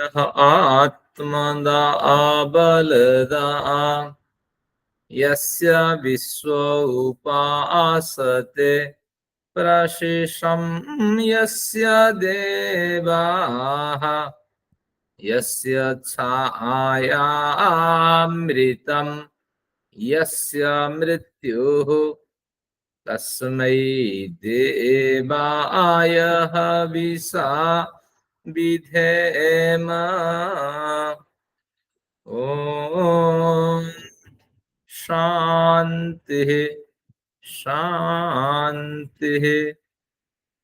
यः आत्मदा बलदा यस्य विश्व उपासते प्रशिशं यस्य देवाः यस्य छायामृतं यस्य मृत्युः तस्मै देवाय हविषा विधेम। ॐ शान्तिः शान्तिः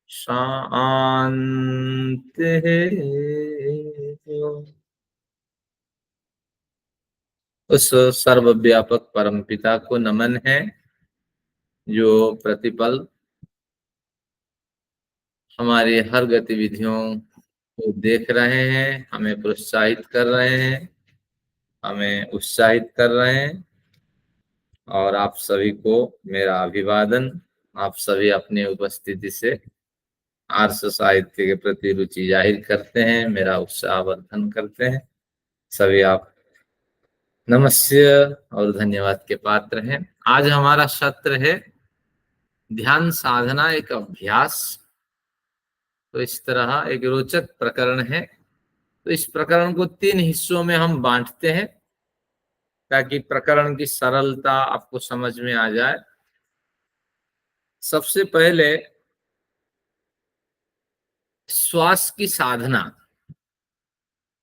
शान्तिः। उस सर्वव्यापक परम पिता को नमन है जो प्रतिपल हमारी हर गतिविधियों को देख रहे हैं, हमें प्रोत्साहित कर रहे हैं, हमें उत्साहित कर रहे हैं। और आप सभी को मेरा अभिवादन। आप सभी अपनी उपस्थिति से आर्ष साहित्य के प्रति रुचि जाहिर करते हैं, मेरा उत्साहवर्धन करते हैं। सभी आप नमस्य और धन्यवाद के पात्र हैं। आज हमारा सत्र है ध्यान साधना एक अभ्यास। तो इस तरह एक रोचक प्रकरण है। तो इस प्रकरण को 3 हिस्सों में हम बांटते हैं ताकि प्रकरण की सरलता आपको समझ में आ जाए। सबसे पहले श्वास की साधना।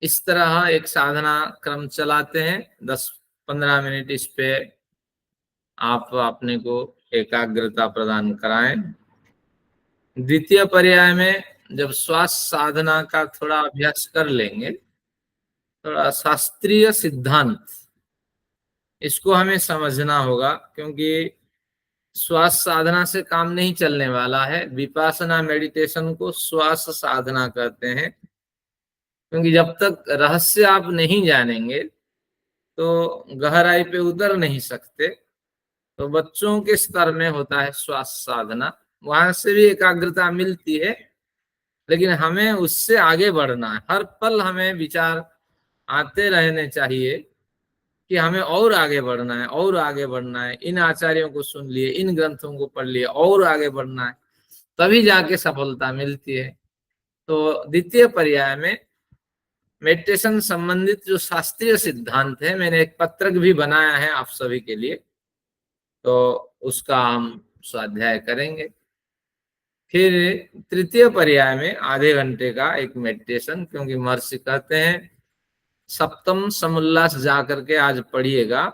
इस तरह एक साधना क्रम चलाते हैं 10-15 मिनट। इस पे आप अपने को एकाग्रता प्रदान कराएं। द्वितीय पर्याय में जब श्वास साधना का थोड़ा अभ्यास कर लेंगे, थोड़ा शास्त्रीय सिद्धांत इसको हमें समझना होगा, क्योंकि श्वास साधना से काम नहीं चलने वाला है। विपासना मेडिटेशन को श्वास साधना कहते हैं, क्योंकि जब तक रहस्य आप नहीं जानेंगे तो गहराई पे उतर नहीं सकते। तो बच्चों के स्तर में होता है श्वास साधना, वहां से भी एकाग्रता मिलती है, लेकिन हमें उससे आगे बढ़ना है। हर पल हमें विचार आते रहने चाहिए कि हमें और आगे बढ़ना है, और आगे बढ़ना है। इन आचार्यों को सुन लिए, इन ग्रंथों को पढ़ लिए, और आगे बढ़ना है, तभी जाके सफलता मिलती है। तो द्वितीय पर्याय में मेडिटेशन संबंधित जो शास्त्रीय सिद्धांत है, मैंने एक पत्रक भी बनाया है आप सभी के लिए, तो उसका हम स्वाध्याय करेंगे। फिर तृतीय पर्याय में आधे घंटे का एक मेडिटेशन, क्योंकि महर्षि कहते हैं सप्तम समुल्लास जाकर के आज पढ़िएगा।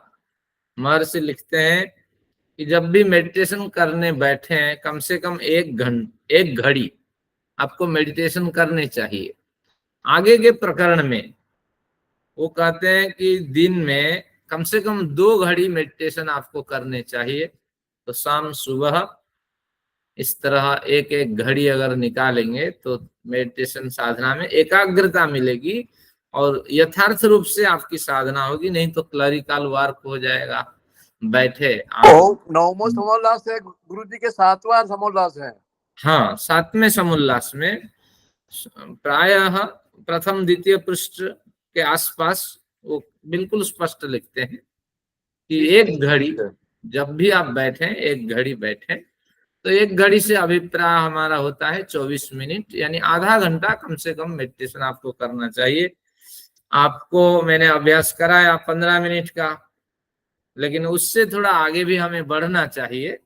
महर्षि लिखते हैं कि जब भी मेडिटेशन करने बैठे हैं, कम से कम 1 घड़ी आपको मेडिटेशन करनी चाहिए। आगे के प्रकरण में वो कहते हैं कि दिन में कम से कम 2 घड़ी मेडिटेशन आपको करने चाहिए। तो शाम सुबह इस तरह 1 घड़ी अगर निकालेंगे तो मेडिटेशन साधना में एकाग्रता मिलेगी और यथार्थ रूप से आपकी साधना होगी। नहीं तो क्लरिकल वर्क हो जाएगा, बैठे आप। नौमो समोल्लास है गुरु जी के 7वां समोल्लास है। हाँ, 7वें समोल्लास में प्रायः प्रथम द्वितीय पृष्ठ के आसपास वो बिल्कुल स्पष्ट लिखते हैं कि 1 घड़ी जब भी आप बैठें, 1 घड़ी बैठें। तो 1 घड़ी से अभिप्राय हमारा होता है 24 मिनट, यानी आधा घंटा कम से कम मेडिटेशन आपको करना चाहिए। आपको मैंने अभ्यास कराया 15 मिनट का, लेकिन उससे थोड़ा आगे भी हमें बढ़ना चाहिए।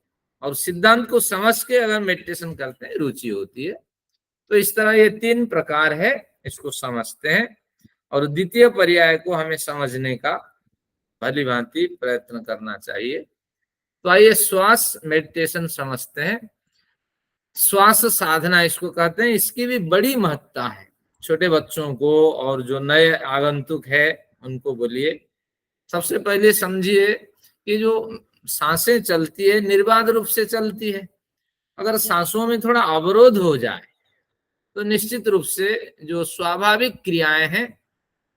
और सिद्धांत को समझ के अगर मेडिटेशन करते हैं रुचि होती है। तो इस तरह ये 3 प्रकार है, इसको समझते हैं और द्वितीय पर्याय को हमें समझने का भली भांति प्रयत्न करना चाहिए। तो आइए श्वास मेडिटेशन समझते हैं। श्वास साधना इसको कहते हैं। इसकी भी बड़ी महत्ता है। छोटे बच्चों को और जो नए आगंतुक है उनको बोलिए। सबसे पहले समझिए कि जो सांसें चलती है निर्बाध रूप से चलती है। अगर सांसों में थोड़ा अवरोध हो जाए तो निश्चित रूप से जो स्वाभाविक क्रियाएं हैं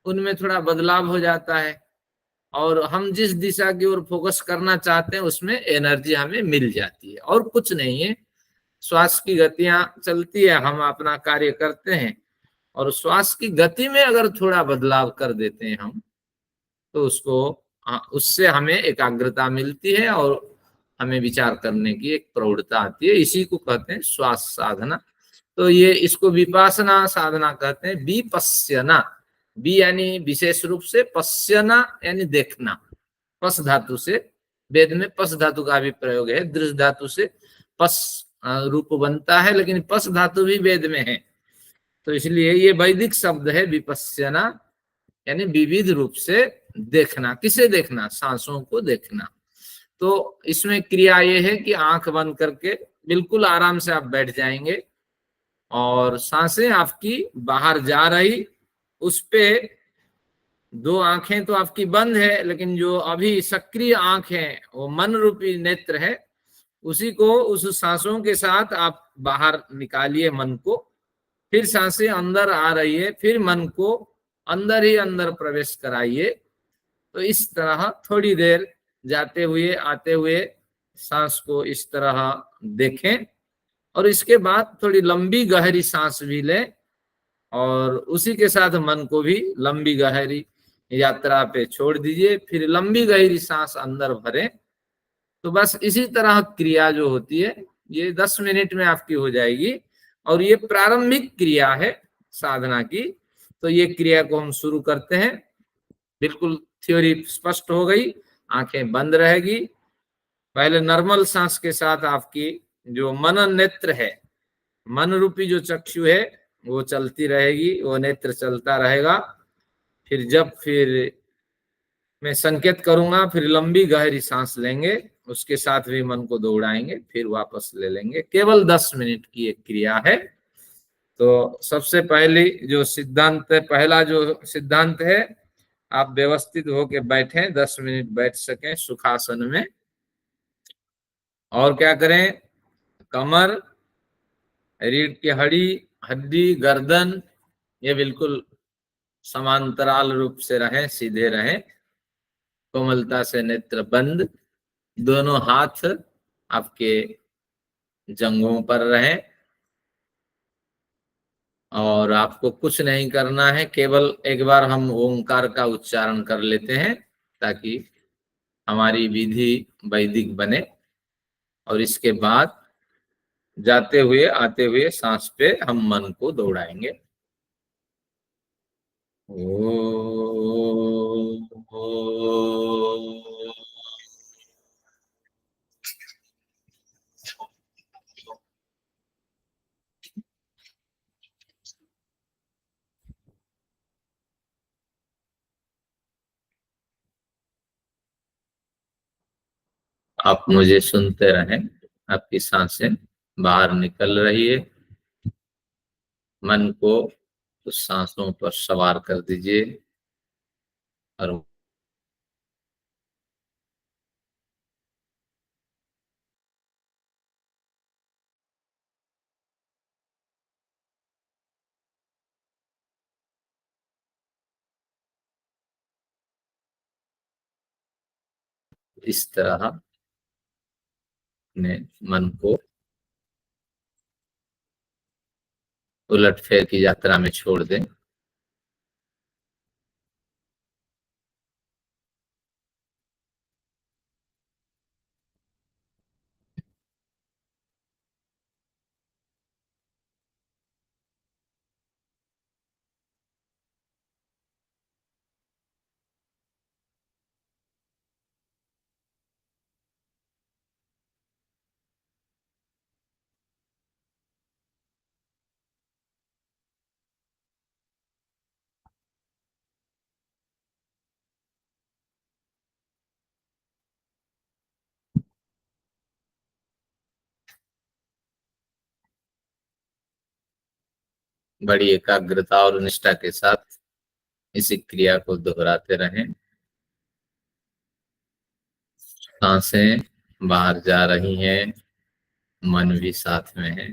उनमें थोड़ा बदलाव हो जाता है और हम जिस दिशा की ओर फोकस करना चाहते हैं उसमें एनर्जी हमें मिल जाती है। और कुछ नहीं है, श्वास की गतियां चलती है, हम अपना कार्य करते हैं और श्वास की गति में अगर थोड़ा बदलाव कर देते हैं हम, तो उससे हमें एकाग्रता मिलती है और हमें विचार करने की एक प्रौढ़ता आती है। इसी को कहते हैं श्वास साधना। तो ये इसको विपासना साधना कहते हैं। विपश्यना, बी यानी विशेष रूप से, पश्यना यानी देखना। पस धातु से, वेद में पस धातु का भी प्रयोग है। दृढ़ धातु से पस रूप बनता है, लेकिन पस धातु भी वेद में है, तो इसलिए ये वैदिक शब्द है विपश्यना, यानी विविध रूप से देखना। किसे देखना? सांसों को देखना। तो इसमें क्रिया ये है कि आंख बंद करके बिल्कुल आराम से आप बैठ जाएंगे और सांसें आपकी बाहर जा रही, उस पे दो आंखें तो आपकी बंद है, लेकिन जो अभी सक्रिय आंख है वो मन रूपी नेत्र है, उसी को उस सांसों के साथ आप बाहर निकालिए मन को। फिर सांसें अंदर आ रही है, फिर मन को अंदर ही अंदर प्रवेश कराइए। तो इस तरह थोड़ी देर जाते हुए आते हुए सांस को इस तरह देखें, और इसके बाद थोड़ी लंबी गहरी सांस भी लें और उसी के साथ मन को भी लंबी गहरी यात्रा पे छोड़ दीजिए। फिर लंबी गहरी सांस अंदर भरें। तो बस इसी तरह क्रिया जो होती है ये 10 मिनट में आपकी हो जाएगी, और ये प्रारंभिक क्रिया है साधना की। तो ये क्रिया को हम शुरू करते हैं। बिल्कुल थ्योरी स्पष्ट हो गई, आंखें बंद रहेगी। पहले नॉर्मल सांस के साथ आपकी जो मनन नेत्र है, मन रूपी जो चक्षु है वो चलती रहेगी, वो नेत्र चलता रहेगा। फिर मैं संकेत करूंगा, फिर लंबी गहरी सांस लेंगे, उसके साथ भी मन को दौड़ाएंगे, फिर वापस ले लेंगे। केवल 10 मिनट की एक क्रिया है। तो सबसे पहली जो सिद्धांत है, पहला जो सिद्धांत है, आप व्यवस्थित होके बैठें, 10 मिनट बैठ सकें सुखासन में। और क्या करें? कमर, रीढ़ की हड्डी, गर्दन, ये बिल्कुल समांतराल रूप से रहें, सीधे रहें। कोमलता से नेत्र बंद, दोनों हाथ आपके जंघों पर रहें, और आपको कुछ नहीं करना है, केवल एक बार हम ओंकार का उच्चारण कर लेते हैं ताकि हमारी विधि वैदिक बने। और इसके बाद जाते हुए आते हुए सांस पे हम मन को दौड़ाएंगे। आप मुझे सुनते रहें, आपकी सांसें बाहर निकल रही है। मन को उस सांसों पर सवार कर दीजिए और इस तरह अपने मन को उलट फेर की यात्रा में छोड़ दें। बड़ी एकाग्रता और निष्ठा के साथ इसी क्रिया को दोहराते रहें। सांसें बाहर जा रही हैं, मन भी साथ में है।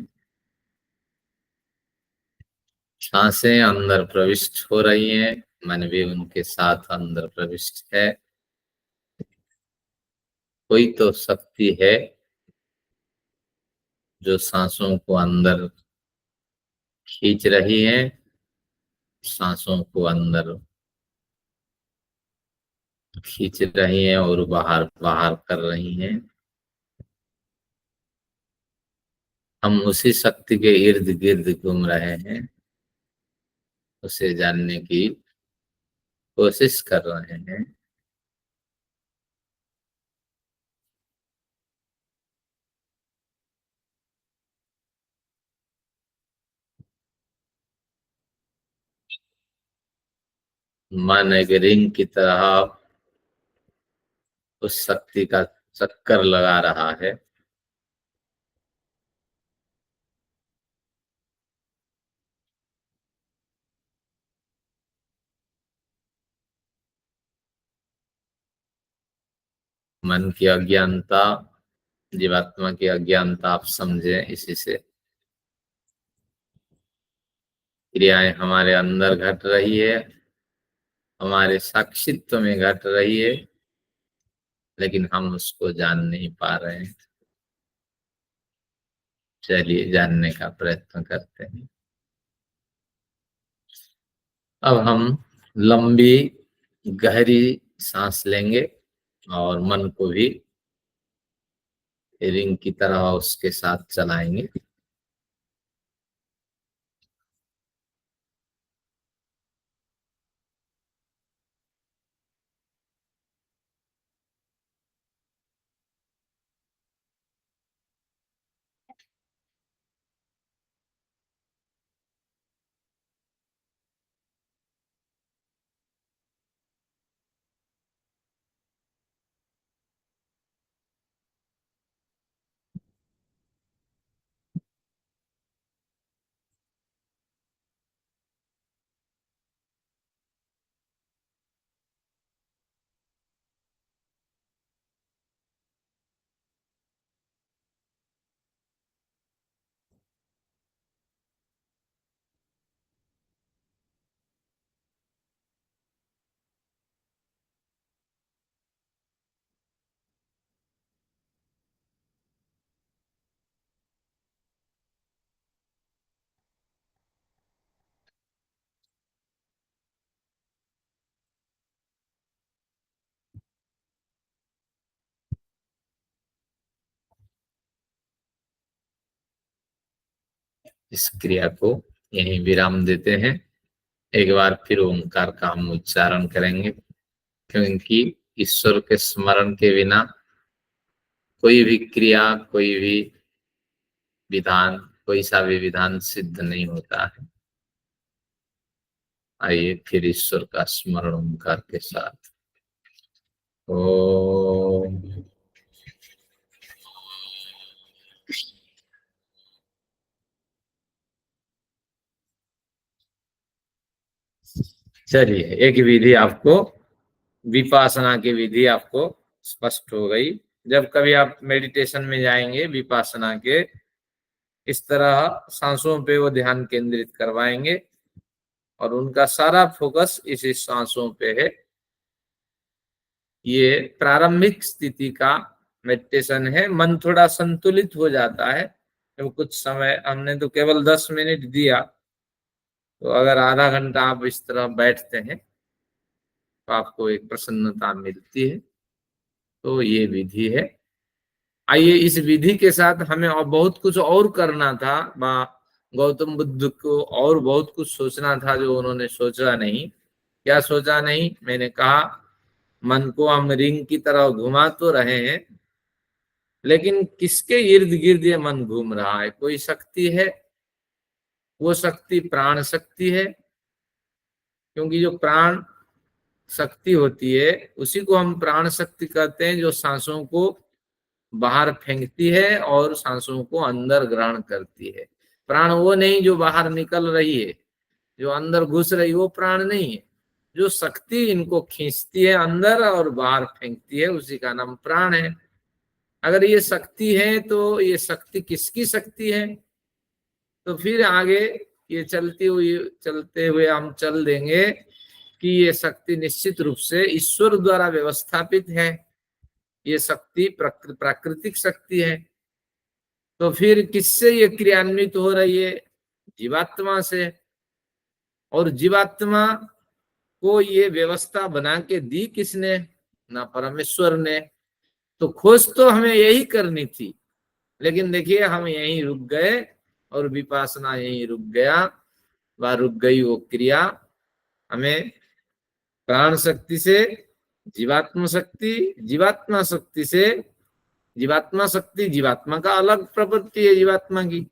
सांसें अंदर प्रविष्ट हो रही हैं, मन भी उनके साथ अंदर प्रविष्ट है। कोई तो शक्ति है जो सांसों को अंदर खींच रही है, सांसों को अंदर खींच रही हैं और बाहर बाहर कर रही हैं। हम उसी शक्ति के इर्द गिर्द घूम रहे हैं, उसे जानने की कोशिश कर रहे हैं। मन एक रिंग की तरह उस शक्ति का चक्कर लगा रहा है। मन की अज्ञानता, जीवात्मा की अज्ञानता आप समझे, इसी से क्रियाएं हमारे अंदर घट रही है, हमारे साक्षित्व में घट रही है, लेकिन हम उसको जान नहीं पा रहे हैं। चलिए जानने का प्रयत्न करते हैं। अब हम लंबी गहरी सांस लेंगे और मन को भी रिंग की तरह उसके साथ चलाएंगे। इस क्रिया को यहीं विराम देते हैं। एक बार फिर ओंकार का हम उच्चारण करेंगे, क्योंकि ईश्वर के स्मरण के बिना कोई भी क्रिया, कोई भी विधान, कोई सा भी विधान सिद्ध नहीं होता है। आइए फिर ईश्वर का स्मरण ओंकार के साथ। ओम। चलिए, एक विधि आपको, विपासना की विधि आपको स्पष्ट हो गई। जब कभी आप मेडिटेशन में जाएंगे विपासना के, इस तरह सांसों पे वो ध्यान केंद्रित करवाएंगे और उनका सारा फोकस इसी सांसों पे है। ये प्रारंभिक स्थिति का मेडिटेशन है। मन थोड़ा संतुलित हो जाता है तो कुछ समय, हमने तो केवल 10 मिनट दिया, तो अगर आधा घंटा आप इस तरह बैठते हैं तो आपको एक प्रसन्नता मिलती है। तो ये विधि है। आइए, इस विधि के साथ हमें और बहुत कुछ और करना था। गौतम बुद्ध को और बहुत कुछ सोचना था जो उन्होंने सोचा नहीं। क्या सोचा नहीं? मैंने कहा, मन को हम रिंग की तरह घुमा तो रहे हैं, लेकिन किसके इर्द गिर्द ये मन घूम रहा है? कोई शक्ति है, वो शक्ति प्राण शक्ति है। क्योंकि जो प्राण शक्ति होती है उसी को हम प्राण शक्ति कहते हैं, जो सांसों को बाहर फेंकती है और सांसों को अंदर ग्रहण करती है। प्राण वो नहीं जो बाहर निकल रही है, जो अंदर घुस रही, वो प्राण नहीं है। जो शक्ति इनको खींचती है अंदर और बाहर फेंकती है, उसी का नाम प्राण है। अगर ये शक्ति है तो ये शक्ति किसकी शक्ति है? तो फिर आगे ये चलते हुए हम चल देंगे कि ये शक्ति निश्चित रूप से ईश्वर द्वारा व्यवस्थापित है। ये शक्ति प्राकृतिक शक्ति है। तो फिर किससे ये क्रियान्वित हो रही है? जीवात्मा से। और जीवात्मा को ये व्यवस्था बना के दी किसने? ना परमेश्वर ने। तो खोज तो हमें यही करनी थी, लेकिन देखिए हम यहीं रुक गए और विपासना यहीं रुक गया, वह रुक गई वो क्रिया। हमें प्राण शक्ति से जीवात्मा शक्ति, जीवात्मा शक्ति से जीवात्मा शक्ति, जीवात्मा का अलग प्रवृत्ति है जीवात्मा की,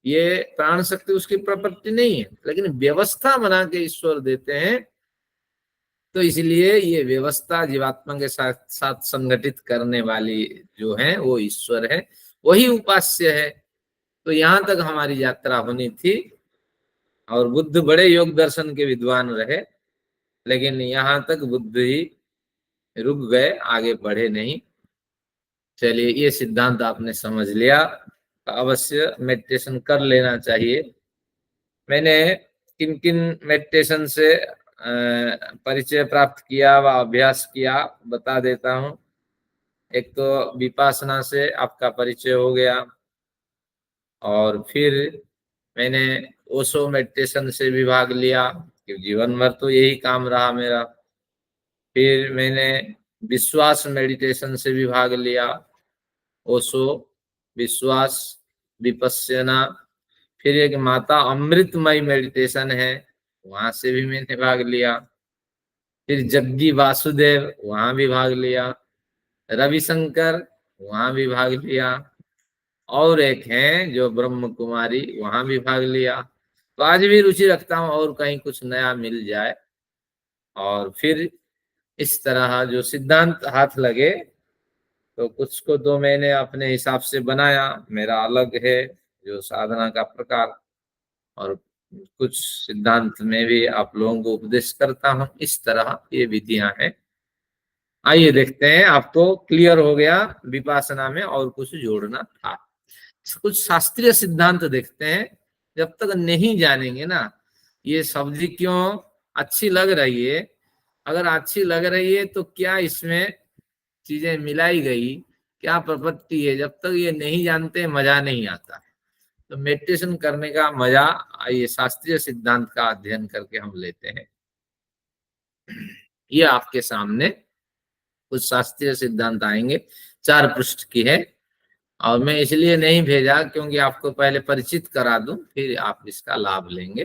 ये प्राण शक्ति उसकी प्रॉपर्टी नहीं है, लेकिन व्यवस्था बना के ईश्वर देते हैं। तो इसलिए ये व्यवस्था जीवात्मा के साथ साथ संगठित करने वाली जो है वो ईश्वर है, वही उपास्य है। तो यहाँ तक हमारी यात्रा होनी थी। और बुद्ध बड़े योग दर्शन के विद्वान रहे, लेकिन यहाँ तक बुद्ध ही रुक गए, आगे बढ़े नहीं। चलिए, ये सिद्धांत आपने समझ लिया, तो अवश्य मेडिटेशन कर लेना चाहिए। मैंने किन किन मेडिटेशन से परिचय प्राप्त किया व अभ्यास किया बता देता हूँ। एक तो विपासना से आपका परिचय हो गया, और फिर मैंने ओशो मेडिटेशन से भी भाग लिया, कि जीवन भर तो यही काम रहा मेरा। फिर मैंने विश्वास मेडिटेशन से भी भाग लिया, ओशो, विश्वास, विपश्यना। फिर एक माता अमृतमय मेडिटेशन है, वहां से भी मैंने भाग लिया। फिर जग्गी वासुदेव, वहां भी भाग लिया। रविशंकर, वहां भी भाग लिया। और एक है जो ब्रह्म कुमारी, वहां भी भाग लिया। तो आज भी रुचि रखता हूँ और कहीं कुछ नया मिल जाए। और फिर इस तरह जो सिद्धांत हाथ लगे, तो कुछ को तो मैंने अपने हिसाब से बनाया, मेरा अलग है जो साधना का प्रकार, और कुछ सिद्धांत में भी आप लोगों को उपदेश करता हूँ। इस तरह ये विधियां हैं। आइए देखते हैं, आपको क्लियर हो गया विपासना में और कुछ जोड़ना था। कुछ शास्त्रीय सिद्धांत देखते हैं। जब तक नहीं जानेंगे ना, ये सब्जी क्यों अच्छी लग रही है, अगर अच्छी लग रही है तो क्या इसमें चीजें मिलाई गई, क्या प्रपत्ति है, जब तक ये नहीं जानते मजा नहीं आता। तो मेडिटेशन करने का मजा ये शास्त्रीय सिद्धांत का अध्ययन करके हम लेते हैं। ये आपके सामने कुछ शास्त्रीय सिद्धांत आएंगे, 4 पृष्ठ की है। और मैं इसलिए नहीं भेजा क्योंकि आपको पहले परिचित करा दूं, फिर आप इसका लाभ लेंगे।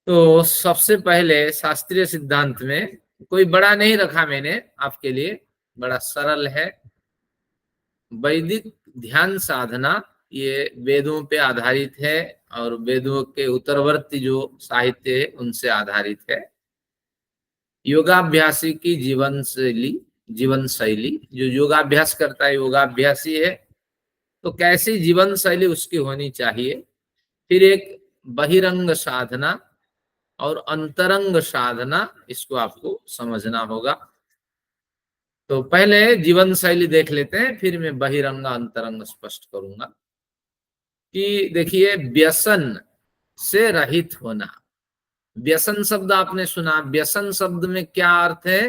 तो सबसे पहले शास्त्रीय सिद्धांत में कोई बड़ा नहीं रखा मैंने आपके लिए, बड़ा सरल है। वैदिक ध्यान साधना ये वेदों पे आधारित है, और वेदों के उत्तरवर्ती जो साहित्य है उनसे आधारित है। योगाभ्यासी की जीवन शैली, जो योगाभ्यास करता है योगाभ्यासी है, तो कैसी जीवन शैली उसकी होनी चाहिए। फिर एक बहिरंग साधना और अंतरंग साधना, इसको आपको समझना होगा। तो पहले जीवन शैली देख लेते हैं, फिर मैं बहिरंग अंतरंग स्पष्ट करूंगा। कि देखिए, व्यसन से रहित होना। व्यसन शब्द आपने सुना, व्यसन शब्द में क्या अर्थ है?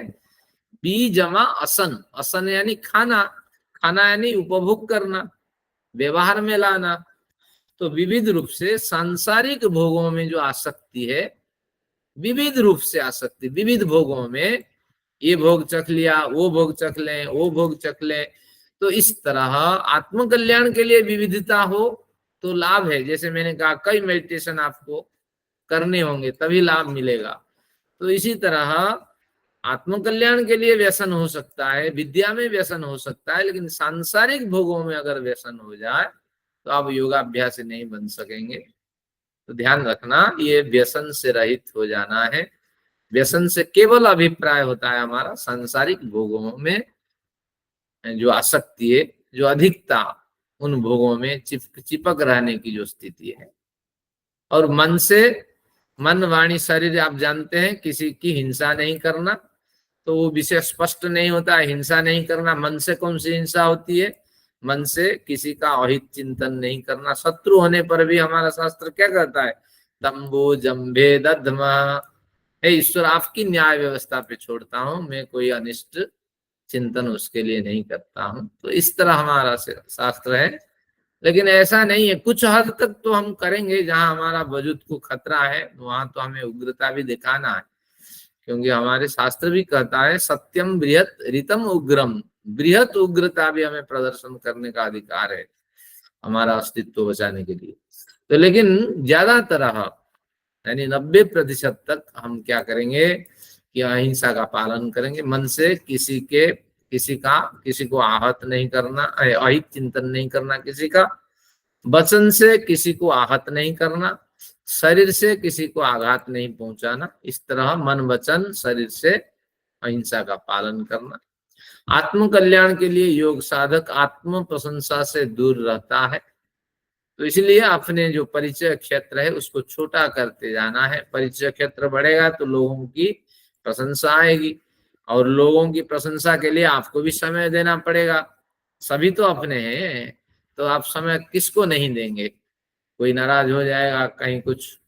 बी जमा असन, असन यानी खाना, खाना यानी उपभोग करना, व्यवहार में लाना। तो विविध रूप से सांसारिक भोगों में जो आसक्ति है, विविध रूप से आसक्ति, विविध भोगों में, ये भोग चख लिया, वो भोग चख लें, वो भोग चख लें। तो इस तरह आत्मकल्याण के लिए विविधता हो तो लाभ है। जैसे मैंने कहा, कई मेडिटेशन आपको करने होंगे तभी लाभ मिलेगा। तो इसी तरह आत्मकल्याण के लिए व्यसन हो सकता है, विद्या में व्यसन हो सकता है, लेकिन सांसारिक भोगों में अगर व्यसन हो जाए तो आप योगाभ्यास नहीं बन सकेंगे। तो ध्यान रखना, ये व्यसन से रहित हो जाना है। व्यसन से केवल अभिप्राय होता है हमारा सांसारिक भोगों में जो आसक्ति है, जो अधिकता, उन भोगों में चिपक रहने की जो स्थिति है। और मन से, मन वाणी शरीर आप जानते हैं, किसी की हिंसा नहीं करना। तो वो विषय स्पष्ट नहीं होता है, हिंसा नहीं करना। मन से कौन सी हिंसा होती है? मन से किसी का अहित चिंतन नहीं करना। शत्रु होने पर भी हमारा शास्त्र क्या कहता है? दंभो जम्भे दधमा, हे ईश्वर आपकी न्याय व्यवस्था पे छोड़ता हूं, मैं कोई अनिष्ट चिंतन उसके लिए नहीं करता हूं। तो इस तरह हमारा शास्त्र है। लेकिन ऐसा नहीं है, कुछ हद तक तो हम करेंगे, जहां हमारा वजूद को खतरा है वहां तो हमें उग्रता भी दिखाना है, क्योंकि हमारे शास्त्र भी कहता है सत्यम बृहत रितम उग्रम, बृहत उग्रता भी हमें प्रदर्शन करने का अधिकार है हमारा अस्तित्व बचाने के लिए। तो लेकिन ज्यादातर यानी 90% तक हम क्या करेंगे कि अहिंसा का पालन करेंगे, मन से किसी को आहत नहीं करना, अहित चिंतन नहीं करना किसी का, वचन से किसी को आहत नहीं करना, शरीर से किसी को आघात नहीं पहुंचाना, इस तरह मन वचन शरीर से अहिंसा का पालन करना। आत्म कल्याण के लिए योग साधक आत्म प्रशंसा से दूर रहता है, तो इसलिए अपने जो परिचय क्षेत्र है उसको छोटा करते जाना है। परिचय क्षेत्र बढ़ेगा तो लोगों की प्रशंसा आएगी, और लोगों की प्रशंसा के लिए आपको भी समय देना पड़ेगा। सभी तो अपने हैं, तो आप समय किसको नहीं देंगे? कोई नाराज हो जाएगा, कहीं कुछ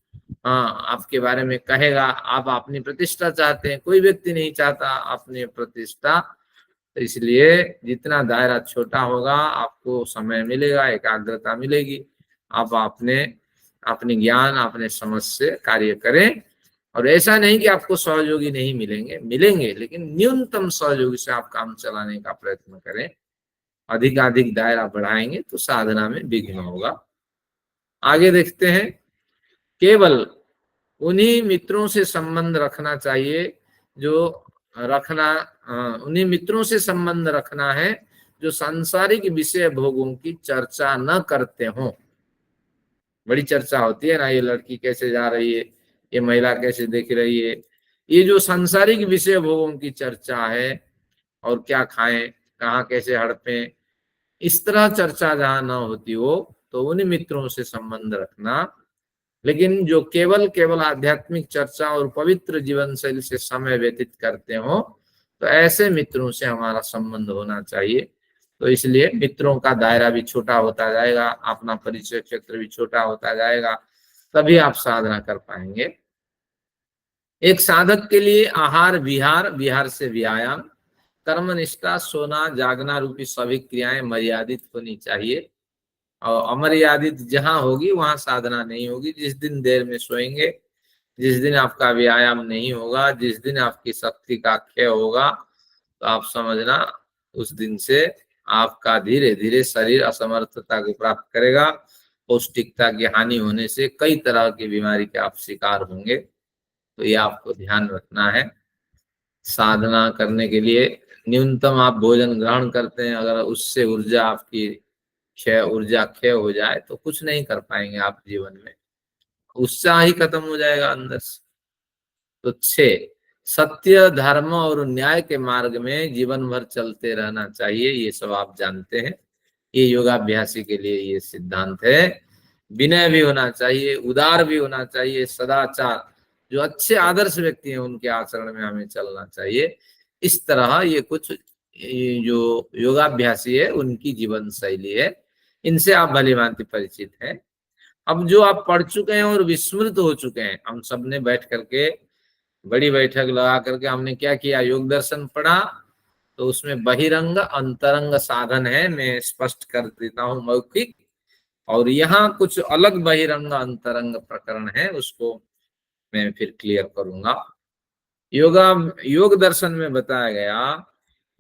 आपके बारे में कहेगा, आप अपनी प्रतिष्ठा चाहते हैं, कोई व्यक्ति नहीं चाहता अपनी प्रतिष्ठा। तो इसलिए जितना दायरा छोटा होगा आपको समय मिलेगा, एकाग्रता मिलेगी, आप अपने ज्ञान अपने समझ से कार्य करें। और ऐसा नहीं कि आपको सहयोगी नहीं मिलेंगे, लेकिन न्यूनतम सहयोगी से आप काम चलाने का प्रयत्न करें। अधिक दायरा बढ़ाएंगे तो साधना में विघ्न होगा। आगे देखते हैं, केवल उन्हीं मित्रों से संबंध रखना चाहिए जो उन्हीं मित्रों से संबंध रखना है जो सांसारिक विषय भोगों की चर्चा न करते हों। बड़ी चर्चा होती है ना, ये लड़की कैसे जा रही है, ये महिला कैसे देख रही है, ये जो सांसारिक विषय भोगों की चर्चा है, और क्या खाएं, कहाँ कैसे हड़पें, इस तरह चर्चा जहां ना होती हो तो उन मित्रों से संबंध रखना। लेकिन जो केवल आध्यात्मिक चर्चा और पवित्र जीवन शैली से समय व्यतीत करते हो, तो ऐसे मित्रों से हमारा संबंध होना चाहिए। तो इसलिए मित्रों का दायरा भी छोटा होता जाएगा, अपना परिचय क्षेत्र भी छोटा होता जाएगा, तभी आप साधना कर पाएंगे। एक साधक के लिए आहार विहार, विहार से व्यायाम, कर्मनिष्ठा, सोना जागना रूपी सभी क्रियाएं मर्यादित होनी चाहिए। और अमर्यादित जहां होगी वहां साधना नहीं होगी। जिस दिन देर में सोएंगे, जिस दिन आपका व्यायाम नहीं होगा, जिस दिन आपकी शक्ति का क्षय होगा, तो आप समझना उस दिन से आपका धीरे धीरे शरीर असमर्थता को प्राप्त करेगा। पौष्टिकता की हानि होने से कई तरह की बीमारी के आप शिकार होंगे। तो ये आपको ध्यान रखना है। साधना करने के लिए न्यूनतम आप भोजन ग्रहण करते हैं, अगर उससे ऊर्जा क्षय हो जाए तो कुछ नहीं कर पाएंगे आप जीवन में, उत्साह ही खत्म हो जाएगा अंदर से। तो 6, सत्य धर्म और न्याय के मार्ग में जीवन भर चलते रहना चाहिए। ये सब आप जानते हैं, ये योगाभ्यासी के लिए ये सिद्धांत है। विनय भी होना चाहिए, उदार भी होना चाहिए, सदाचार, जो अच्छे आदर्श व्यक्ति हैं उनके आचरण में हमें चलना चाहिए। इस तरह ये कुछ जो योगाभ्यासी है उनकी जीवन शैली है, इनसे आप भली भांति परिचित हैं। अब जो आप पढ़ चुके हैं और विस्मृत हो चुके हैं, हम सबने बैठ करके बड़ी बैठक लगा करके हमने क्या किया, योग दर्शन पढ़ा। तो उसमें बहिरंग अंतरंग साधन है, मैं स्पष्ट कर देता हूं मौखिक, और यहाँ कुछ अलग बहिरंग अंतरंग प्रकरण है, उसको मैं फिर क्लियर करूंगा। योग दर्शन में बताया गया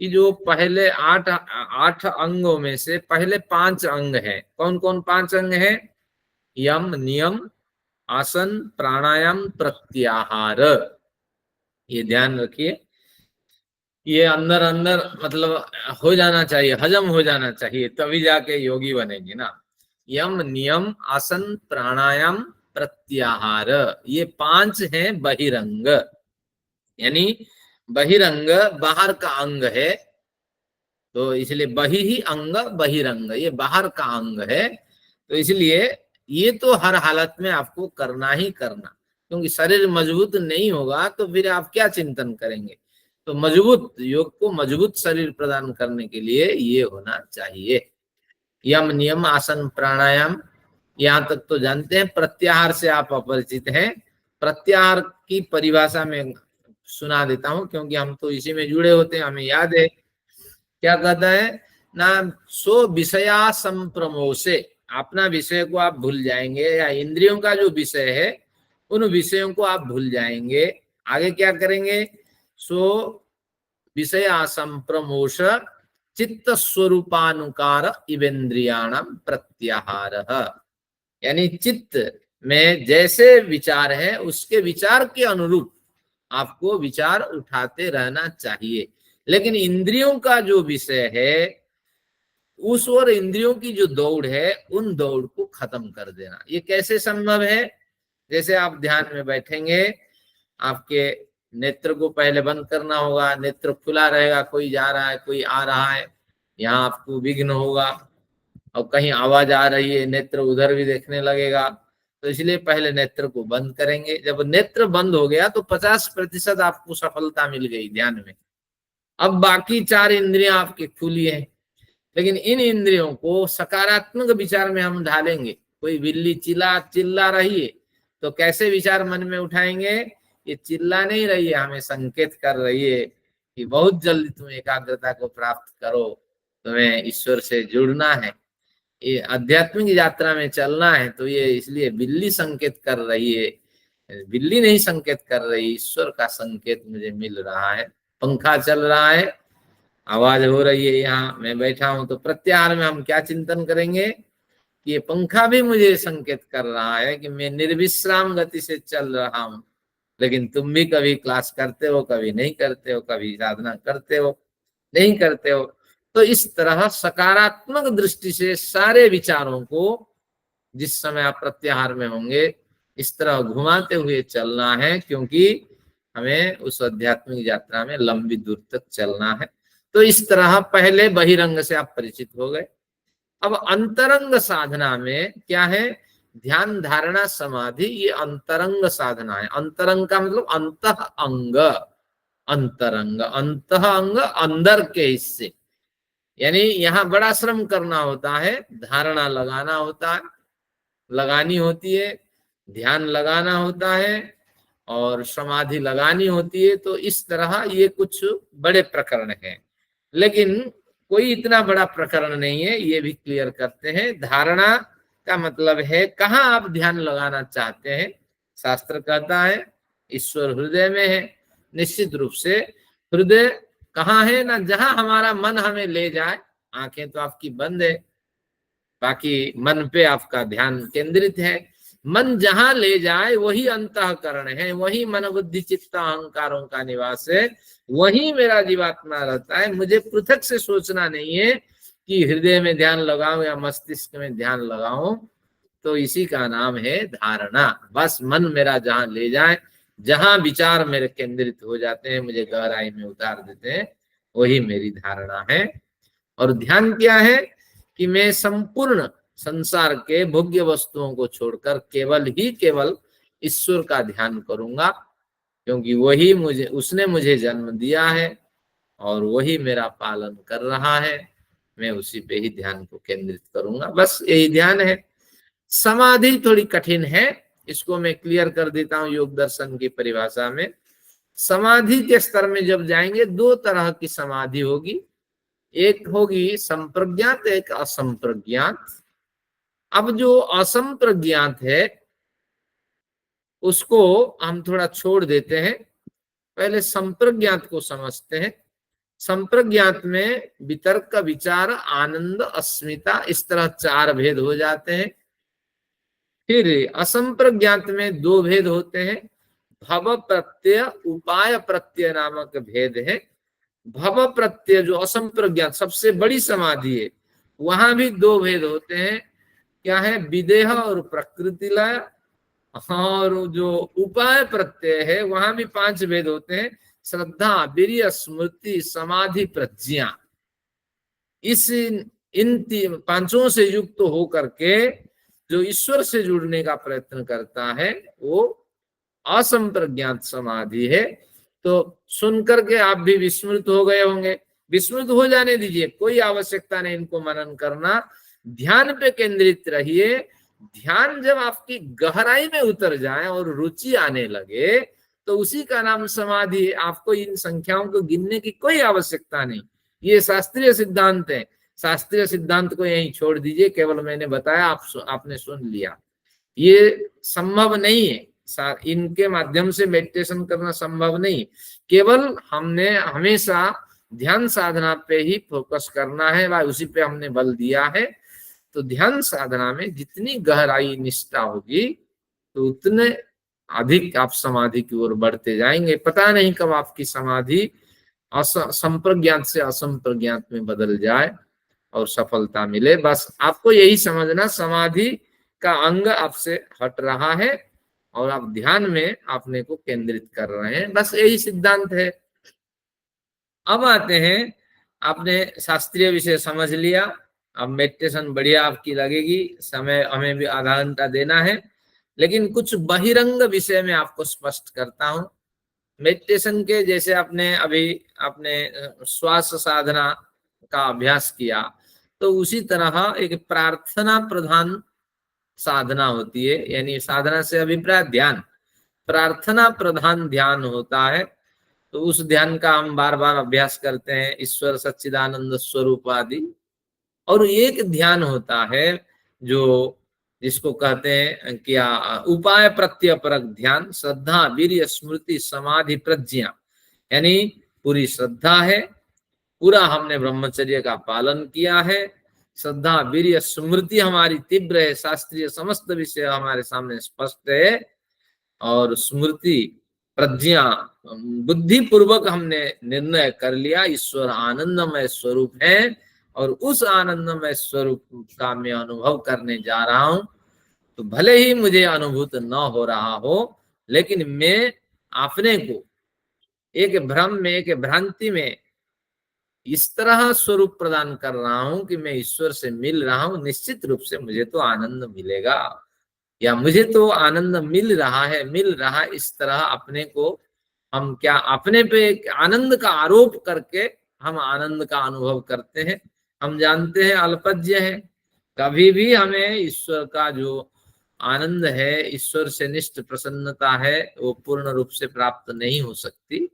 कि जो पहले 8 अंगों में से पहले 5 अंग हैं। कौन कौन 5 अंग हैं? यम, नियम, आसन, प्राणायाम, प्रत्याहार। ये ध्यान रखिए, ये अंदर अंदर मतलब हो जाना चाहिए, हजम हो जाना चाहिए, तभी जाके योगी बनेंगे ना। यम, नियम, आसन, प्राणायाम, प्रत्याहार, ये 5 हैं बहिरंग। यानी बहिरंग बाहर का अंग है, तो इसलिए बहि ही अंग बहिरंग, ये बाहर का अंग है। तो इसलिए ये तो हर हालत में आपको करना ही करना, क्योंकि शरीर मजबूत नहीं होगा तो फिर आप क्या चिंतन करेंगे। तो मजबूत योग को मजबूत शरीर प्रदान करने के लिए ये होना चाहिए। यम, नियम, आसन, प्राणायाम, यहाँ तक तो जानते हैं। प्रत्याहार से आप अपरिचित हैं। प्रत्याहार की परिभाषा में सुना देता हूं, क्योंकि हम तो इसी में जुड़े होते हैं, हमें याद है। क्या कहता है ना, सो विषया संप्रमोसे, अपना विषय को आप भूल जाएंगे, या इंद्रियों का जो विषय है उन विषयों को आप भूल जाएंगे। आगे क्या करेंगे? सो विषय असंप्रमोष चित्त स्वरूपानुकार इवेन्द्रियाणाम प्रत्याहार, यानी चित्त में जैसे विचार है उसके विचार के अनुरूप आपको विचार उठाते रहना चाहिए। लेकिन इंद्रियों का जो विषय है उस और इंद्रियों की जो दौड़ है उन दौड़ को खत्म कर देना। ये कैसे संभव है? जैसे आप ध्यान में बैठेंगे, आपके नेत्र को पहले बंद करना होगा, नेत्र खुला रहेगा, कोई जा रहा है कोई आ रहा है, यहाँ आपको विघ्न होगा, और कहीं आवाज आ रही है नेत्र उधर भी देखने लगेगा। तो इसलिए पहले नेत्र को बंद करेंगे। जब नेत्र बंद हो गया तो 50% आपको सफलता मिल गई ध्यान में। अब बाकी 4 इंद्रियां आपकी खुली हैं, लेकिन इन इंद्रियों को सकारात्मक विचार में हम ढालेंगे। कोई बिल्ली चिल्ला रही है तो कैसे विचार मन में उठाएंगे? ये चिल्ला नहीं रही है, हमें संकेत कर रही है कि बहुत जल्दी तुम एकाग्रता को प्राप्त करो, तुम्हें ईश्वर से जुड़ना है, ये आध्यात्मिक यात्रा में चलना है। तो ये इसलिए बिल्ली संकेत कर रही है, बिल्ली नहीं संकेत कर रही, ईश्वर का संकेत मुझे मिल रहा है। पंखा चल रहा है, आवाज हो रही है, यहाँ मैं बैठा हूं, तो प्रत्याहार में हम क्या चिंतन करेंगे? ये पंखा भी मुझे संकेत कर रहा है कि मैं निर्विश्राम गति से चल रहा हूं। लेकिन तुम भी कभी क्लास करते हो, कभी नहीं करते हो, कभी साधना करते हो, नहीं करते हो। तो इस तरह सकारात्मक दृष्टि से सारे विचारों को जिस समय आप प्रत्याहार में होंगे इस तरह घुमाते हुए चलना है, क्योंकि हमें उस आध्यात्मिक यात्रा में लंबी दूर तक चलना है। तो इस तरह पहले बहिरंग से आप परिचित हो गए। अब अंतरंग साधना में क्या है? ध्यान धारणा समाधि, ये अंतरंग साधना है। अंतरंग का मतलब अंतः अंग, अंतरंग, अंतः अंग अंदर के हिस्से, यानी यहाँ बड़ा श्रम करना होता है, धारणा लगाना होता है, लगानी होती है, ध्यान लगाना होता है और समाधि लगानी होती है। तो इस तरह ये कुछ बड़े प्रकरण हैं, लेकिन कोई इतना बड़ा प्रकरण नहीं है, ये भी क्लियर करते हैं। धारणा का मतलब है कहाँ आप ध्यान लगाना चाहते हैं। शास्त्र कहता है ईश्वर हृदय में है। निश्चित रूप से हृदय कहाँ है ना, जहां हमारा मन हमें ले जाए। आंखें तो आपकी बंद है, बाकी मन पे आपका ध्यान केंद्रित है। मन जहां ले जाए वही अंतःकरण है, वही मन बुद्धि चित्त अहंकारों का निवास है, वही मेरा जीवात्मा रहता है। मुझे पृथक से सोचना नहीं है कि हृदय में ध्यान लगाऊं या मस्तिष्क में ध्यान लगाऊं। तो इसी का नाम है धारणा। बस मन मेरा जहां ले जाए, जहां विचार मेरे केंद्रित हो जाते हैं, मुझे गहराई में उतार देते हैं, वही मेरी धारणा है। और ध्यान क्या है कि मैं संपूर्ण संसार के भोग्य वस्तुओं को छोड़कर केवल ही केवल ईश्वर का ध्यान करूंगा, क्योंकि वही मुझे, उसने मुझे जन्म दिया है और वही मेरा पालन कर रहा है। मैं उसी पे ही ध्यान को केंद्रित करूंगा। बस यही ध्यान है। समाधि थोड़ी कठिन है, इसको मैं क्लियर कर देता हूं योग दर्शन की परिभाषा में। समाधि के स्तर में जब जाएंगे 2 तरह की समाधि होगी, एक होगी संप्रज्ञात, एक असंप्रज्ञात। अब जो असंप्रज्ञात है उसको हम थोड़ा छोड़ देते हैं, पहले संप्रज्ञात को समझते हैं। संप्रज्ञात में वितर्क, विचार, आनंद, अस्मिता, इस तरह 4 भेद हो जाते हैं। फिर असंप्रज्ञात में 2 भेद होते हैं, भव प्रत्यय, उपाय प्रत्यय नामक भेद है। भव प्रत्यय जो असंप्रज्ञात सबसे बड़ी समाधि है, वहां भी 2 भेद होते हैं। क्या है? विदेह और प्रकृति लय। और जो उपाय प्रत्यय है वहां भी 5 भेद होते हैं, श्रद्धा, वीर्य, स्मृति, समाधि, प्रज्ञा। इन 5 से युक्त होकर के जो ईश्वर से जुड़ने का प्रयत्न करता है वो असंप्रज्ञात समाधि है। तो सुनकर के आप भी विस्मृत हो गए होंगे, विस्मृत हो जाने दीजिए, कोई आवश्यकता नहीं इनको मनन करना। ध्यान पे केंद्रित रहिए। ध्यान जब आपकी गहराई में उतर जाए और रुचि आने लगे तो उसी का नाम समाधि है। आपको इन संख्याओं को गिनने की कोई आवश्यकता नहीं, ये शास्त्रीय सिद्धांत है। शास्त्रीय सिद्धांत को यहीं छोड़ दीजिए, केवल मैंने बताया, आपने सुन लिया। ये संभव नहीं है, इनके माध्यम से मेडिटेशन करना संभव नहीं। केवल हमने हमेशा ध्यान साधना पे ही फोकस करना है, व उसी पे हमने बल दिया है। तो ध्यान साधना में जितनी गहराई निष्ठा होगी तो उतने अधिक आप समाधि की ओर बढ़ते जाएंगे। पता नहीं कब आपकी समाधि संप्रज्ञात से असंप्रज्ञात में बदल जाए और सफलता मिले। बस आपको यही समझना, समाधि का अंग आपसे हट रहा है और आप ध्यान में अपने को केंद्रित कर रहे हैं, बस यही सिद्धांत है। अब आते हैं, आपने शास्त्रीय विषय समझ लिया, अब मेडिटेशन बढ़िया आपकी लगेगी। समय हमें भी आधा घंटा देना है, लेकिन कुछ बहिरंग विषय में आपको स्पष्ट करता हूं। मेडिटेशन के जैसे आपने श्वास साधना का अभ्यास किया, तो उसी तरह एक प्रार्थना प्रधान साधना होती है, यानी साधना से अभिप्राय ध्यान, प्रार्थना प्रधान ध्यान होता है। तो उस ध्यान का हम बार बार अभ्यास करते हैं, ईश्वर सच्चिदानंद स्वरूप आदि। और एक ध्यान होता है जो जिसको कहते हैं क्या, उपाय प्रत्यपरक ध्यान, श्रद्धा वीर्य स्मृति समाधि प्रज्ञा, यानी पूरी श्रद्धा है, पूरा हमने ब्रह्मचर्य का पालन किया है, श्रद्धा वीर्य स्मृति हमारी तीव्र है, शास्त्रीय समस्त विषय हमारे सामने स्पष्ट है, और स्मृति प्रज्ञा बुद्धि पूर्वक हमने निर्णय कर लिया ईश्वर आनंदमय स्वरूप है, और उस आनंदमय स्वरूप का मैं अनुभव करने जा रहा हूं। तो भले ही मुझे अनुभूत न हो रहा हो, लेकिन मैं अपने को एक भ्रम में, एक भ्रांति में इस तरह स्वरूप प्रदान कर रहा हूं कि मैं ईश्वर से मिल रहा हूं, निश्चित रूप से मुझे तो आनंद मिलेगा, या मुझे तो आनंद मिल रहा है, इस तरह अपने को हम क्या अपने पे आनंद का आरोप करके हम आनंद का अनुभव करते हैं। हम जानते हैं अल्पज्य है, कभी भी हमें ईश्वर का जो आनंद है, ईश्वर से निष्ठ प्रसन्नता है, वो पूर्ण रूप से प्राप्त नहीं हो सकती।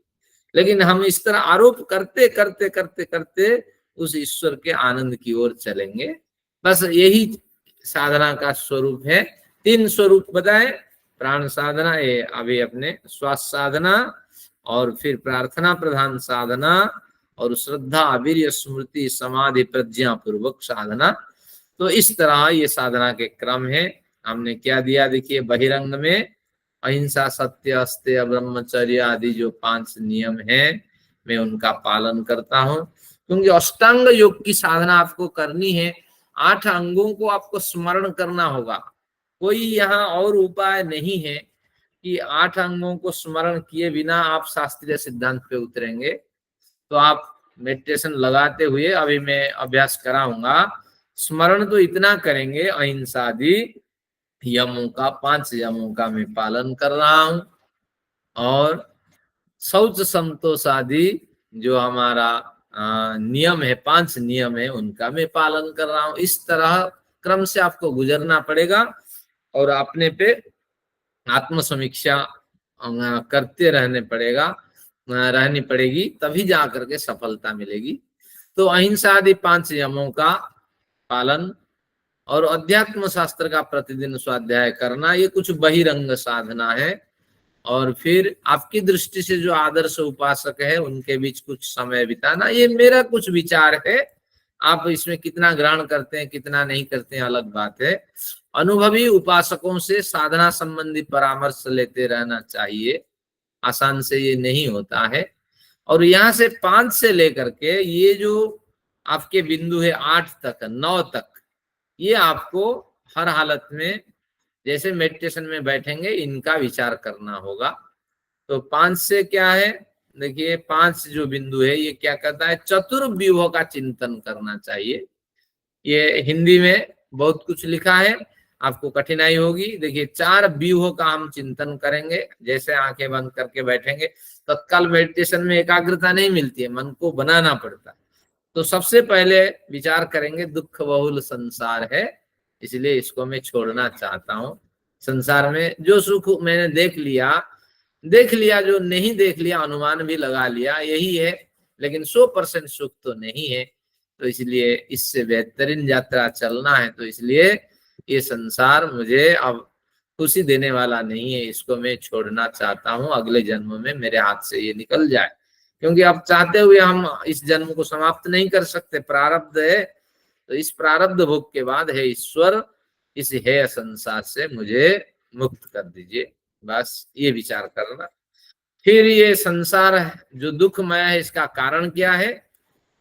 लेकिन हम इस तरह आरोप करते करते करते करते उस ईश्वर के आनंद की ओर चलेंगे। बस यही साधना का स्वरूप है। 3 स्वरूप बताए, प्राण साधना, ये अभी अपने श्वास साधना, और फिर प्रार्थना प्रधान साधना, और श्रद्धा वीर्य स्मृति समाधि प्रज्ञा पूर्वक साधना। तो इस तरह ये साधना के क्रम है। हमने क्या दिया, देखिए, बहिरंग में अहिंसा सत्य अस्तेय ब्रह्मचर्य आदि जो 5 नियम हैं, मैं उनका पालन करता हूं, क्योंकि अष्टांग योग की साधना आपको करनी है। 8 अंगों को आपको स्मरण करना होगा, कोई यहाँ और उपाय नहीं है कि 8 अंगों को स्मरण किए बिना आप शास्त्रीय सिद्धांत पे उतरेंगे। तो आप मेडिटेशन लगाते हुए, अभी मैं अभ्यास कराऊंगा, स्मरण तो इतना करेंगे, अहिंसादि यमों का, 5 यमों का मैं पालन कर रहा हूं, और शौच संतोष आदि जो हमारा नियम है, 5 नियम है, उनका मैं पालन कर रहा हूं। इस तरह क्रम से आपको गुजरना पड़ेगा, और अपने पे आत्मसमीक्षा करते रहनी पड़ेगी, तभी जा करके सफलता मिलेगी। तो अहिंसा आदि 5 यमों का पालन और अध्यात्म शास्त्र का प्रतिदिन स्वाध्याय करना, ये कुछ बहिरंग साधना है। और फिर आपकी दृष्टि से जो आदर्श उपासक है उनके बीच कुछ समय बिताना, ये मेरा कुछ विचार है। आप इसमें कितना ग्रहण करते हैं कितना नहीं करते हैं अलग बात है। अनुभवी उपासकों से साधना संबंधी परामर्श लेते रहना चाहिए, आसान से ये नहीं होता है। और यहाँ से 5 से लेकर के ये जो आपके बिंदु है 8 तक 9 तक, ये आपको हर हालत में जैसे मेडिटेशन में बैठेंगे इनका विचार करना होगा। तो 5 से क्या है, देखिए 5 जो बिंदु है ये क्या कहता है, चतुर्व्यूह का चिंतन करना चाहिए। ये हिंदी में बहुत कुछ लिखा है, आपको कठिनाई होगी। देखिए 4 व्यूह का हम चिंतन करेंगे, जैसे आंखें बंद करके बैठेंगे। तत्काल मेडिटेशन में एकाग्रता नहीं मिलती है, मन को बनाना पड़ता है। तो सबसे पहले विचार करेंगे दुख बहुल संसार है, इसलिए इसको मैं छोड़ना चाहता हूं। संसार में जो सुख मैंने देख लिया, जो नहीं देख लिया अनुमान भी लगा लिया, यही है, लेकिन 100% सुख तो नहीं है। तो इसलिए इससे बेहतरीन यात्रा चलना है, तो इसलिए ये संसार मुझे अब खुशी देने वाला नहीं है, इसको मैं छोड़ना चाहता हूँ, अगले जन्म में मेरे हाथ से ये निकल जाए। क्योंकि अब चाहते हुए हम इस जन्म को समाप्त नहीं कर सकते, प्रारब्ध है। तो इस प्रारब्ध भोग के बाद हे ईश्वर, इस हेय संसार से मुझे मुक्त कर दीजिए, बस ये विचार करना। फिर ये संसार जो दुखमय है, इसका कारण क्या है?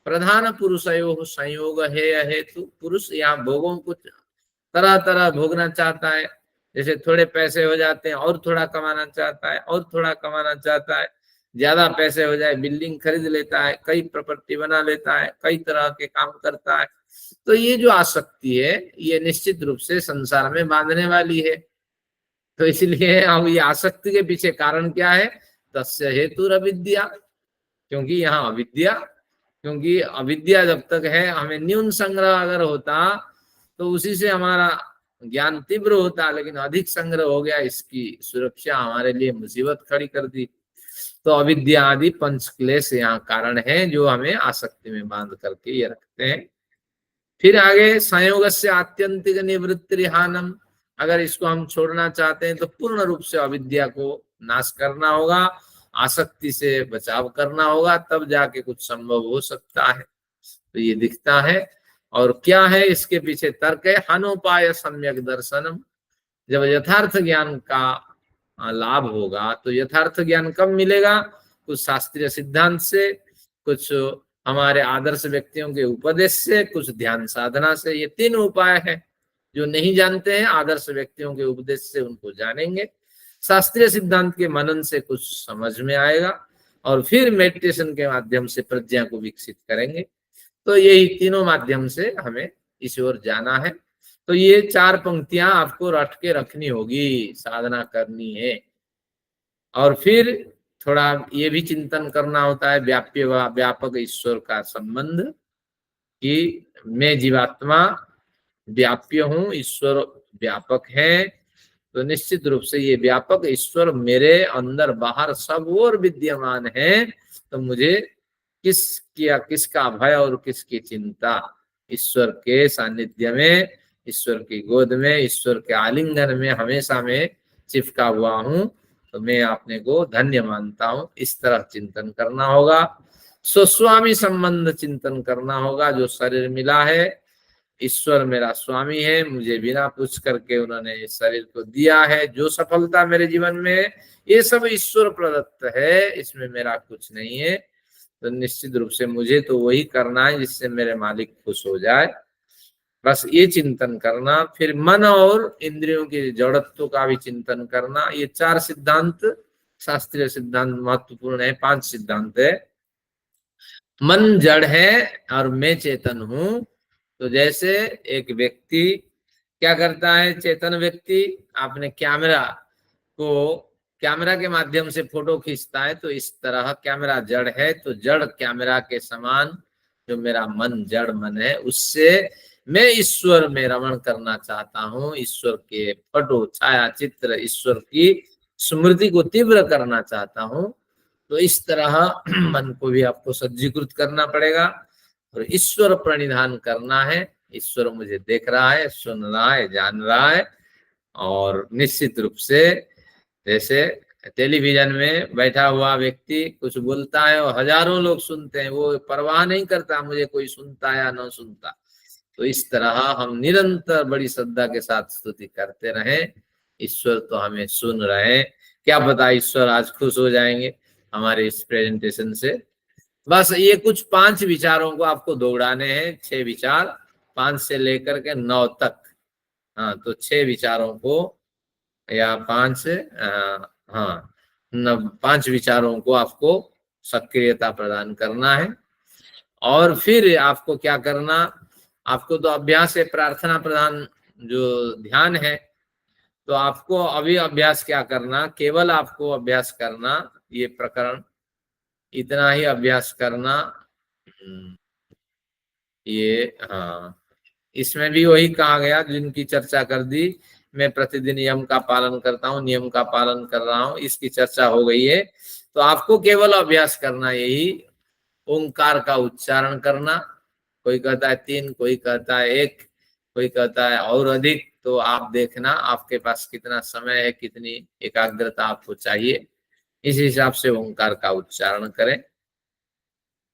प्रधान पुरुषयो संयोग हेय हेतु। पुरुष यहाँ भोगों को तरह तरह भोगना चाहता है, जैसे थोड़े पैसे हो जाते हैं और थोड़ा कमाना चाहता है, और थोड़ा कमाना चाहता है, ज्यादा पैसे हो जाए बिल्डिंग खरीद लेता है, कई प्रॉपर्टी बना लेता है, कई तरह के काम करता है। तो ये जो आसक्ति है, ये निश्चित रूप से संसार में बांधने वाली है। तो इसलिए अब ये आसक्ति के पीछे कारण क्या है? तस्य हेतु अविद्या, क्योंकि यहाँ अविद्या, क्योंकि अविद्या जब तक है, हमें न्यून संग्रह अगर होता तो उसी से हमारा ज्ञान तीव्र होता, लेकिन अधिक संग्रह हो गया, इसकी सुरक्षा हमारे लिए मुसीबत खड़ी कर दी। तो अविद्या आदि पंच क्लेश यहाँ कारण है, जो हमें आसक्ति में बांध करके ये रखते हैं। फिर आगे संयोग से आत्यंतिक निवृत्ति हानम, अगर इसको हम छोड़ना चाहते हैं तो पूर्ण रूप से अविद्या को नाश करना होगा, आसक्ति से बचाव करना होगा, तब जाके कुछ संभव हो सकता है। तो ये दिखता है। और क्या है इसके पीछे तर्क है? हनोपाय सम्यक दर्शनम। जब यथार्थ ज्ञान का लाभ होगा, तो यथार्थ ज्ञान कब मिलेगा? कुछ शास्त्रीय सिद्धांत से, कुछ हमारे आदर्श व्यक्तियों के उपदेश से, कुछ ध्यान साधना से। ये तीन उपाय है। जो नहीं जानते हैं, आदर्श व्यक्तियों के उपदेश से उनको जानेंगे, शास्त्रीय सिद्धांत के मनन से कुछ समझ में आएगा, और फिर मेडिटेशन के माध्यम से प्रज्ञा को विकसित करेंगे। तो यही तीनों माध्यम से हमें इस ओर जाना है। तो ये चार पंक्तियां आपको रट के रखनी होगी, साधना करनी है। और फिर थोड़ा ये भी चिंतन करना होता है व्याप्य व व्यापक ईश्वर का संबंध, कि मैं जीवात्मा व्याप्य हूँ, ईश्वर व्यापक है। तो निश्चित रूप से ये व्यापक ईश्वर मेरे अंदर बाहर सब ओर विद्यमान है। तो मुझे किसका भय और किसकी चिंता? ईश्वर के सानिध्य में, ईश्वर की गोद में, ईश्वर के आलिंगन में हमेशा मैं चिपका हुआ हूँ, तो मैं अपने को धन्य मानता हूँ। इस तरह चिंतन करना होगा। स्वस्वामी संबंध चिंतन करना होगा। जो शरीर मिला है, ईश्वर मेरा स्वामी है, मुझे बिना पूछ करके उन्होंने इस शरीर को दिया है। जो सफलता मेरे जीवन में है, ये सब ईश्वर प्रदत्त है, इसमें मेरा कुछ नहीं है। तो निश्चित रूप से मुझे तो वही करना है जिससे मेरे मालिक खुश हो जाए, बस ये चिंतन करना। फिर मन और इंद्रियों के जड़त्व का भी चिंतन करना। ये चार सिद्धांत, शास्त्रीय सिद्धांत महत्वपूर्ण है। 5 सिद्धांत है। मन जड़ है और मैं चेतन हूं। तो जैसे एक व्यक्ति क्या करता है, चेतन व्यक्ति अपने कैमरा के माध्यम से फोटो खींचता है, तो इस तरह कैमरा जड़ है, तो जड़ कैमरा के समान जो मेरा मन जड़ मन है, उससे मैं ईश्वर में रमण करना चाहता हूँ। ईश्वर के फोटो छाया चित्र, ईश्वर की स्मृति को तीव्र करना चाहता हूँ। तो इस तरह मन को भी आपको सज्जीकृत करना पड़ेगा और ईश्वर प्रणिधान करना है। ईश्वर मुझे देख रहा है, सुन रहा है, जान रहा है। और निश्चित रूप से जैसे टेलीविजन में बैठा हुआ व्यक्ति कुछ बोलता है और हजारों लोग सुनते हैं, वो परवाह नहीं करता मुझे कोई सुनता या न सुनता। तो इस तरह हम निरंतर बड़ी श्रद्धा के साथ स्तुति करते रहें। ईश्वर तो हमें सुन रहे हैं, क्या पता ईश्वर आज खुश हो जाएंगे हमारे इस प्रेजेंटेशन से। बस ये कुछ 5 विचारों को आपको दौड़ाने हैं। 6 विचार, 5 से लेकर के 9 तक। हाँ, तो 6 विचारों को या 5 5 विचारों को आपको सक्रियता प्रदान करना है। और फिर आपको क्या करना, आपको तो अभ्यास है प्रार्थना प्रधान जो ध्यान है। तो आपको अभी अभ्यास क्या करना, केवल आपको अभ्यास करना, ये प्रकरण इतना ही अभ्यास करना। ये हाँ, इसमें भी वही कहा गया जिनकी चर्चा कर दी। मैं प्रतिदिन नियम का पालन करता हूँ, नियम का पालन कर रहा हूँ, इसकी चर्चा हो गई है। तो आपको केवल अभ्यास करना, यही ओंकार का उच्चारण करना। कोई कहता है 3, कोई कहता है 1, कोई कहता है और अधिक। तो आप देखना आपके पास कितना समय है, कितनी एकाग्रता आपको चाहिए, इस हिसाब से ओंकार का उच्चारण करें।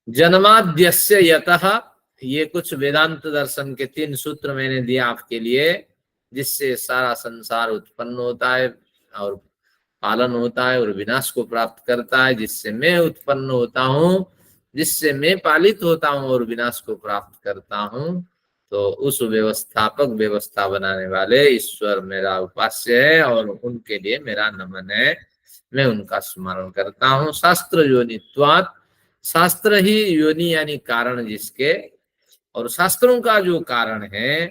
जन्माद्यस्य यतः, ये कुछ वेदांत दर्शन के 3 सूत्र मैंने दिए आपके लिए, जिससे सारा संसार उत्पन्न होता है और पालन होता है और विनाश को प्राप्त करता है, जिससे मैं उत्पन्न होता हूँ, जिससे मैं पालित होता हूँ और विनाश को प्राप्त करता हूँ। तो उस व्यवस्थापक, व्यवस्था बनाने वाले ईश्वर मेरा उपास्य है और उनके लिए मेरा नमन है, मैं उनका स्मरण करता हूँ। शास्त्र योनित्वात्, शास्त्र ही योनि यानी कारण जिसके, और शास्त्रों का जो कारण है,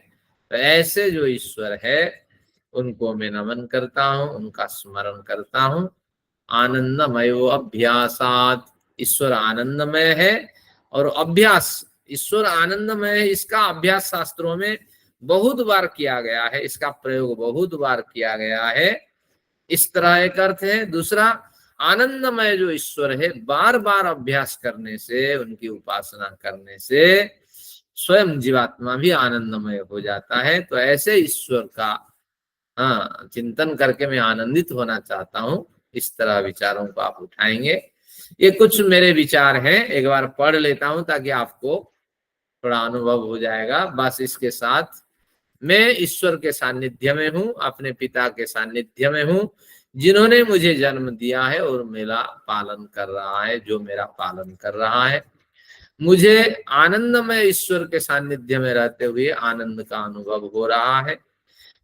तो ऐसे जो ईश्वर है उनको मैं नमन करता हूँ, उनका स्मरण करता हूँ। आनंदमय अभ्यासात, ईश्वर आनंदमय है और अभ्यास, ईश्वर आनंदमय है, इसका अभ्यास शास्त्रों में बहुत बार किया गया है, इसका प्रयोग बहुत बार किया गया है। इस तरह एक अर्थ है। दूसरा, आनंदमय जो ईश्वर है, बार बार अभ्यास करने से, उनकी उपासना करने से स्वयं जीवात्मा भी आनंदमय हो जाता है। तो ऐसे ईश्वर का चिंतन करके मैं आनंदित होना चाहता हूँ, इस तरह विचारों को आप उठाएंगे। ये कुछ मेरे विचार हैं, एक बार पढ़ लेता हूँ ताकि आपको थोड़ा अनुभव हो जाएगा। बस इसके साथ मैं ईश्वर के सानिध्य में हूँ, अपने पिता के सानिध्य में हूँ, जिन्होंने मुझे जन्म दिया है और मेरा पालन कर रहा है, जो मेरा पालन कर रहा है। मुझे आनंदमय ईश्वर के सानिध्य में रहते हुए आनंद का अनुभव हो रहा है।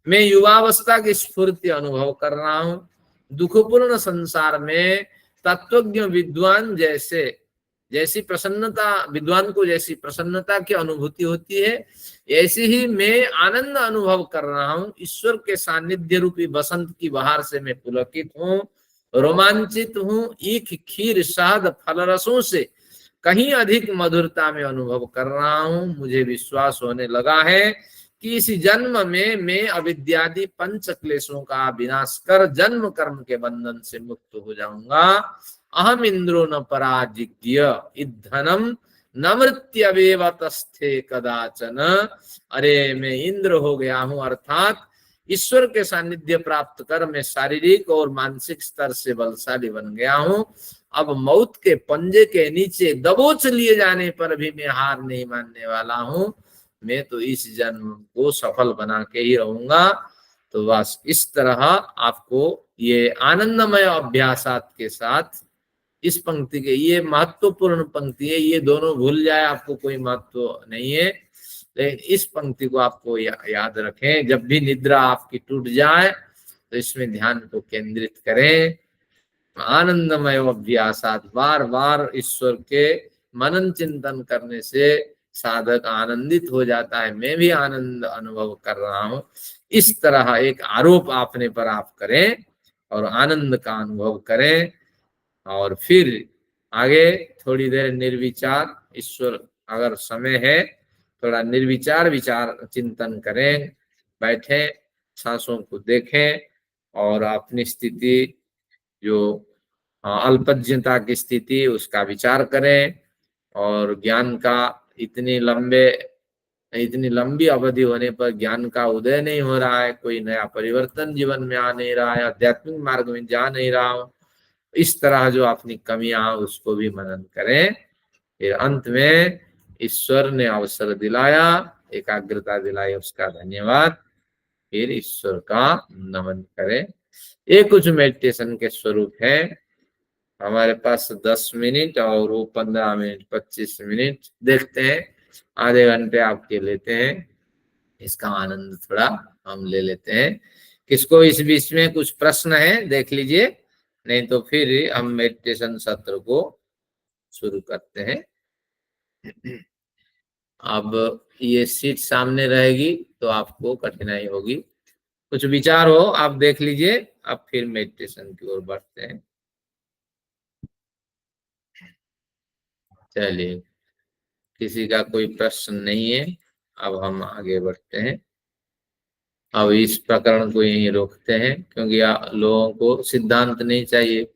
मैं युवावस्था की स्फूर्ति अनुभव कर रहा हूँ। दुखपूर्ण संसार में तत्वज्ञ विद्वान जैसी प्रसन्नता, विद्वान को जैसी प्रसन्नता की अनुभूति होती है, ऐसी ही मैं आनंद अनुभव कर रहा हूँ। ईश्वर के सानिध्य रूपी बसंत की बहार से मैं पुलकित हूँ, रोमांचित हूँ। ईख, खीर, शहद, फल रसों से कहीं अधिक मधुरता में अनुभव कर रहा हूँ। मुझे विश्वास होने लगा है कि इस जन्म में मैं अविद्यादि 5 क्लेशों का विनाश कर जन्म कर्म के बंधन से मुक्त हो जाऊंगा। अहम इंद्रो न पराजिज्ञ इद्धनम न मृत्यवेव तस्थे कदाचन। अरे मैं इंद्र हो गया हूं, अर्थात ईश्वर के सानिध्य प्राप्त कर मैं शारीरिक और मानसिक स्तर से बलशाली बन गया हूं। अब मौत के पंजे के नीचे दबोच लिए जाने पर भी मैं हार नहीं मानने वाला हूं। मैं तो इस जन्म को सफल बना के ही रहूंगा। तो बस इस तरह आपको ये आनंदमय अभ्यासात के साथ, इस पंक्ति के, ये महत्वपूर्ण पंक्ति है, ये दोनों भूल जाए आपको कोई महत्व नहीं है, लेकिन इस पंक्ति को आपको याद रखें। जब भी निद्रा आपकी टूट जाए तो इसमें ध्यान को केंद्रित करें। आनंदमय अभ्यासात, बार बार ईश्वर के मनन चिंतन करने से साधक आनंदित हो जाता है। मैं भी आनंद अनुभव कर रहा हूँ, इस तरह एक आरोप अपने पर आप करें और आनंद का अनुभव करें। और फिर आगे थोड़ी देर निर्विचार, ईश्वर अगर समय है थोड़ा निर्विचार विचार चिंतन करें, बैठे, सांसों को देखें और अपनी स्थिति, जो अल्पज्ञता की स्थिति, उसका विचार करें। और ज्ञान का इतनी लंबी अवधि होने पर ज्ञान का उदय नहीं हो रहा है, कोई नया परिवर्तन जीवन में आ नहीं रहा है, आध्यात्मिक मार्ग में जा नहीं रहा हूं, इस तरह जो अपनी कमियां उसको भी मनन करें। फिर अंत में ईश्वर ने अवसर दिलाया, एकाग्रता दिलाई, उसका धन्यवाद। फिर ईश्वर का नमन करें। ये कुछ मेडिटेशन के स्वरूप है। हमारे पास 10 मिनट और वो 15 मिनट, 25 मिनट, देखते हैं, आधे घंटे आपके लेते हैं। इसका आनंद थोड़ा हम ले लेते हैं। किसको इस बीच में कुछ प्रश्न है देख लीजिए, नहीं तो फिर हम मेडिटेशन सत्र को शुरू करते हैं। अब ये सीट सामने रहेगी तो आपको कठिनाई होगी। कुछ विचार हो आप देख लीजिए, अब फिर मेडिटेशन की ओर बढ़ते हैं। चलिए, किसी का कोई प्रश्न नहीं है, अब हम आगे बढ़ते हैं। अब इस प्रकरण को यहीं रोकते हैं, क्योंकि लोगों को सिद्धांत नहीं चाहिए,